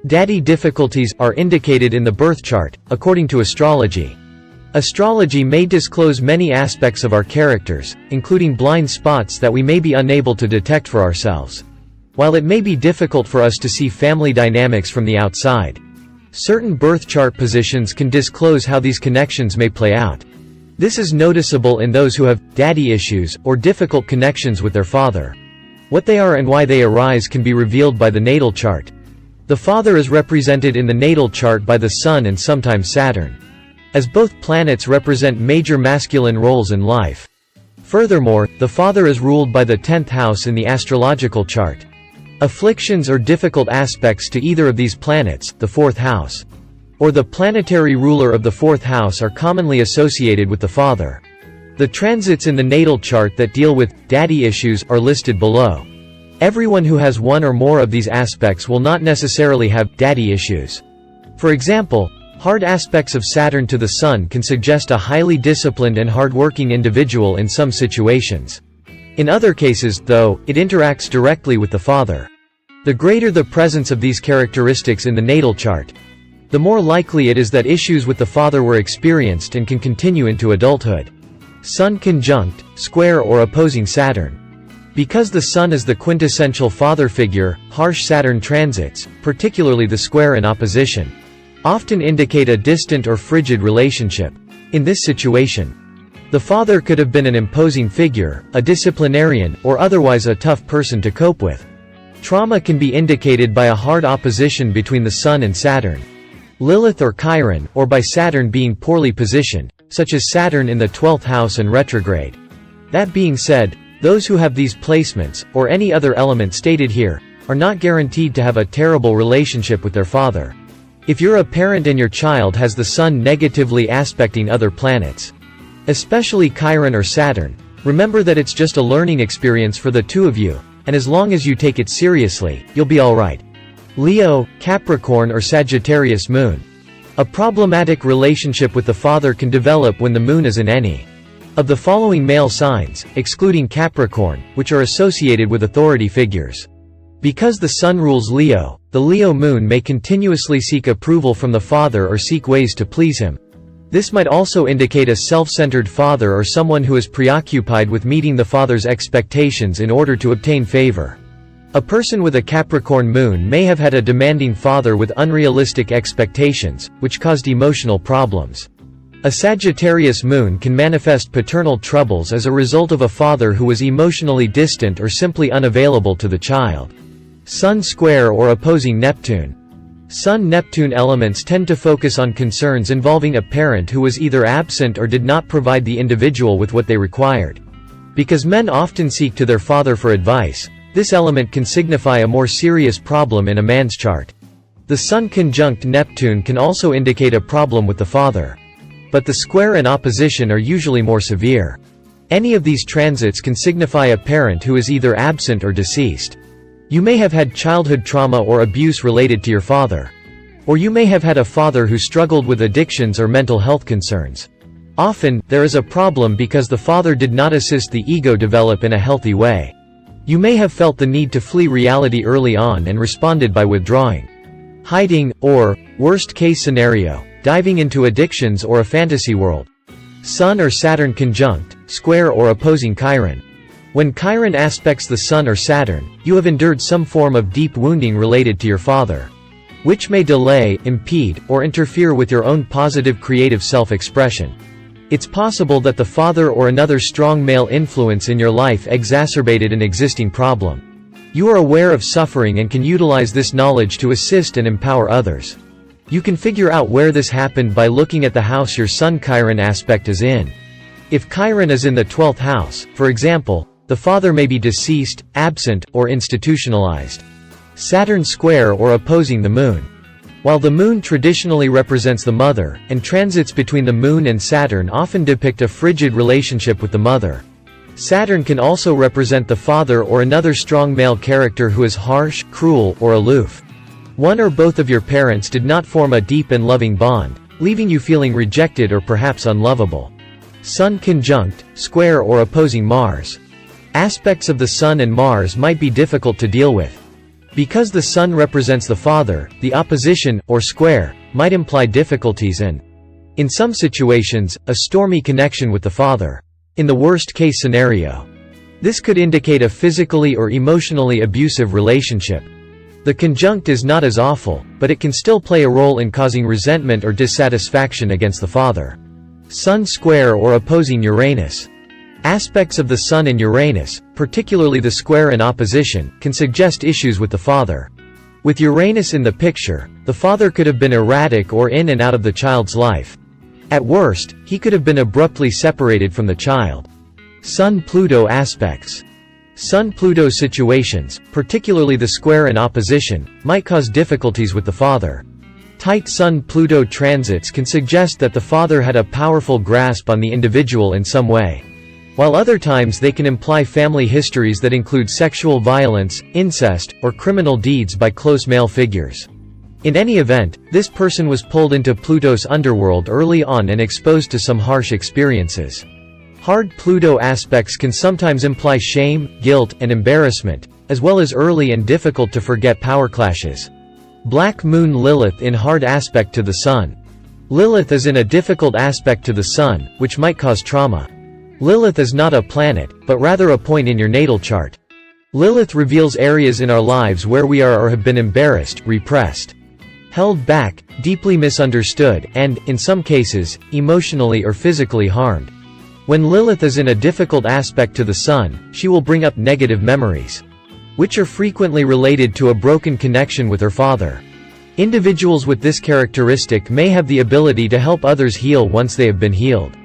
Daddy difficulties are indicated in the birth chart, according to astrology. Astrology may disclose many aspects of our characters, including blind spots that we may be unable to detect for ourselves. While it may be difficult for us to see family dynamics from the outside, certain birth chart positions can disclose how these connections may play out. This is noticeable in those who have daddy issues or difficult connections with their father. What they are and why they arise can be revealed by the natal chart. The father is represented in the natal chart by the Sun and sometimes Saturn, as both planets represent major masculine roles in life. Furthermore, the father is ruled by the 10th house in the astrological chart. Afflictions or difficult aspects to either of these planets, the 4th house, or the planetary ruler of the 4th house, are commonly associated with the father. The transits in the natal chart that deal with daddy issues are listed below. Everyone who has one or more of these aspects will not necessarily have daddy issues. For example, hard aspects of Saturn to the Sun can suggest a highly disciplined and hardworking individual in some situations. In other cases, though, it interacts directly with the father. The greater the presence of these characteristics in the natal chart, the more likely it is that issues with the father were experienced and can continue into adulthood. Sun conjunct, square or opposing Saturn. Because the Sun is the quintessential father figure, harsh Saturn transits, particularly the square and opposition, often indicate a distant or frigid relationship. In this situation, the father could have been an imposing figure, a disciplinarian, or otherwise a tough person to cope with. Trauma can be indicated by a hard opposition between the Sun and Saturn, Lilith or Chiron, or by Saturn being poorly positioned, such as Saturn in the 12th house and retrograde. That being said, those who have these placements, or any other element stated here, are not guaranteed to have a terrible relationship with their father. If you're a parent and your child has the Sun negatively aspecting other planets, especially Chiron or Saturn, remember that it's just a learning experience for the two of you, and as long as you take it seriously, you'll be alright. Leo, Capricorn or Sagittarius moon. A problematic relationship with the father can develop when the moon is in any of the following male signs, excluding Capricorn, which are associated with authority figures. Because the Sun rules Leo, the Leo moon may continuously seek approval from the father or seek ways to please him. This might also indicate a self-centered father or someone who is preoccupied with meeting the father's expectations in order to obtain favor. A person with a Capricorn moon may have had a demanding father with unrealistic expectations, which caused emotional problems. A Sagittarius moon can manifest paternal troubles as a result of a father who was emotionally distant or simply unavailable to the child. Sun square or opposing Neptune. Sun-Neptune elements tend to focus on concerns involving a parent who was either absent or did not provide the individual with what they required. Because men often seek to their father for advice, this element can signify a more serious problem in a man's chart. The Sun conjunct Neptune can also indicate a problem with the father, but the square and opposition are usually more severe. Any of these transits can signify a parent who is either absent or deceased. You may have had childhood trauma or abuse related to your father. Or you may have had a father who struggled with addictions or mental health concerns. Often, there is a problem because the father did not assist the ego develop in a healthy way. You may have felt the need to flee reality early on and responded by withdrawing, hiding, or, worst case scenario, diving into addictions or a fantasy world. Sun or Saturn conjunct, square or opposing Chiron. When Chiron aspects the Sun or Saturn, you have endured some form of deep wounding related to your father, which may delay, impede, or interfere with your own positive creative self-expression. It's possible that the father or another strong male influence in your life exacerbated an existing problem. You are aware of suffering and can utilize this knowledge to assist and empower others. You can figure out where this happened by looking at the house your Sun-Chiron aspect is in. If Chiron is in the 12th house, for example, the father may be deceased, absent, or institutionalized. Saturn square or opposing the moon. While the moon traditionally represents the mother, and transits between the moon and Saturn often depict a frigid relationship with the mother, Saturn can also represent the father or another strong male character who is harsh, cruel, or aloof. One or both of your parents did not form a deep and loving bond, leaving you feeling rejected or perhaps unlovable. Sun conjunct, square or opposing Mars. Aspects of the Sun and Mars might be difficult to deal with. Because the Sun represents the father, the opposition, or square, might imply difficulties and, in some situations, a stormy connection with the father. In the worst-case scenario, this could indicate a physically or emotionally abusive relationship. The conjunct is not as awful, but it can still play a role in causing resentment or dissatisfaction against the father. Sun square or opposing Uranus. Aspects of the Sun and Uranus, particularly the square in opposition, can suggest issues with the father. With Uranus in the picture, the father could have been erratic or in and out of the child's life. At worst, he could have been abruptly separated from the child. Sun-Pluto aspects. Sun-Pluto situations, particularly the square in opposition, might cause difficulties with the father. Tight Sun-Pluto transits can suggest that the father had a powerful grasp on the individual in some way, while other times they can imply family histories that include sexual violence, incest, or criminal deeds by close male figures. In any event, this person was pulled into Pluto's underworld early on and exposed to some harsh experiences. Hard Pluto aspects can sometimes imply shame, guilt, and embarrassment, as well as early and difficult to forget power clashes. Black Moon Lilith in hard aspect to the Sun. Lilith is in a difficult aspect to the Sun, which might cause trauma. Lilith is not a planet, but rather a point in your natal chart. Lilith reveals areas in our lives where we are or have been embarrassed, repressed, held back, deeply misunderstood, and, in some cases, emotionally or physically harmed. When Lilith is in a difficult aspect to the Sun, she will bring up negative memories, which are frequently related to a broken connection with her father. Individuals with this characteristic may have the ability to help others heal once they have been healed.